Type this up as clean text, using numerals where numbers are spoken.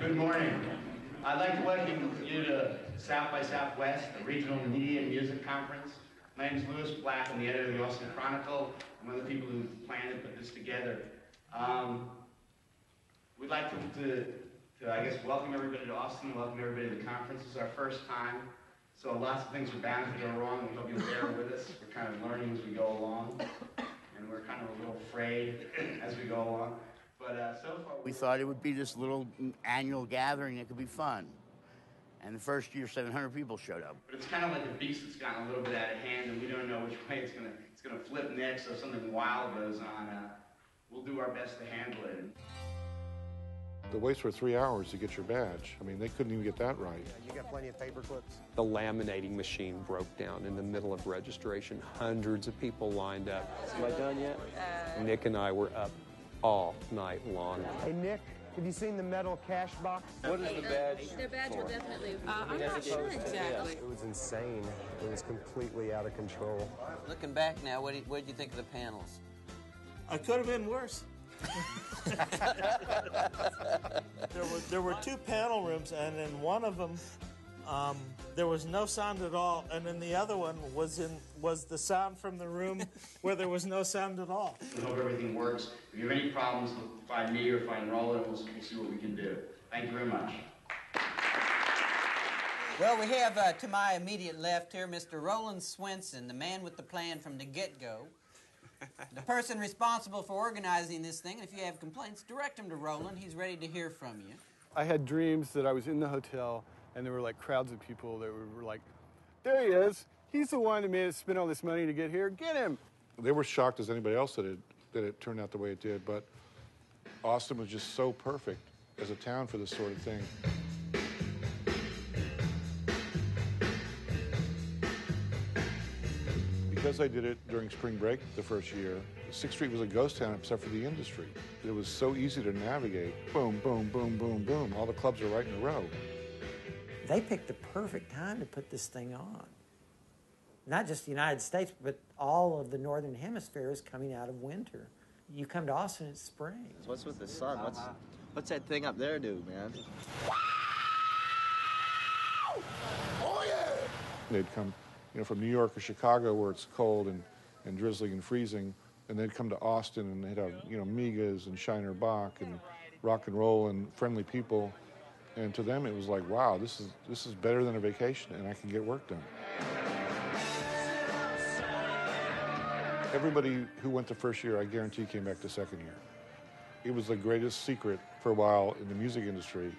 Good morning. I'd like to welcome you to South by Southwest, the Regional Media and Music Conference. My name is Louis Black. I'm the editor of the Austin Chronicle. I'm one of the people who planned and put this together. We'd like to I guess, welcome everybody to Austin, welcome everybody to the conference. This is our first time, so lots of things are bound to go wrong. We hope you'll bear with us. We're kind of learning as we go along, and we're kind of a little afraid as we go along. But so far, we thought it would be this little annual gathering that could be fun. And the first year, 700 people showed up. But it's kind of like a beast that's gotten a little bit out of hand, and we don't know which way it's gonna flip next. So if something wild goes on, we'll do our best to handle it. The waits were 3 hours to get your badge. I mean, they couldn't even get that right. You got plenty of paper clips? The laminating machine broke down in the middle of registration. Hundreds of people lined up. Am I done yet? Nick and I were up all night long. Hey, Nick, have you seen the metal cash box? What is the badge? The badge will definitely... I'm not sure exactly. It was insane. It was completely out of control. Looking back now, what did you think of the panels? I could have been worse. There were two panel rooms, and in one of them there was no sound at all, and in the other one was the sound from the room where there was no sound at all. I hope everything works. If you have any problems, find me or find Roland, we'll see what we can do. Thank you very much. Well, we have to my immediate left here Mr. Roland Swenson, the man with the plan from the get-go. The person responsible for organizing this thing, and if you have complaints, direct them to Roland. He's ready to hear from you. I had dreams that I was in the hotel, and there were like crowds of people that were like, there he is. He's the one that made us spend all this money to get here. Get him. They were shocked as anybody else that it turned out the way it did, but Austin was just so perfect as a town for this sort of thing. Because I did it during spring break the first year, 6th Street was a ghost town except for the industry. It was so easy to navigate. Boom, boom, boom, boom, boom. All the clubs are right in a row. They picked the perfect time to put this thing on. Not just the United States, but all of the Northern Hemisphere is coming out of winter. You come to Austin, it's spring. What's with the sun? What's that thing up there do, man? Oh, yeah! They'd come, from New York or Chicago where it's cold and drizzling and freezing, and they'd come to Austin and they'd have, Migas and Shiner Bach and rock and roll and friendly people. And to them it was like, wow, this is better than a vacation, and I can get work done. Everybody who went the first year, I guarantee, came back the second year. It was the greatest secret for a while in the music industry.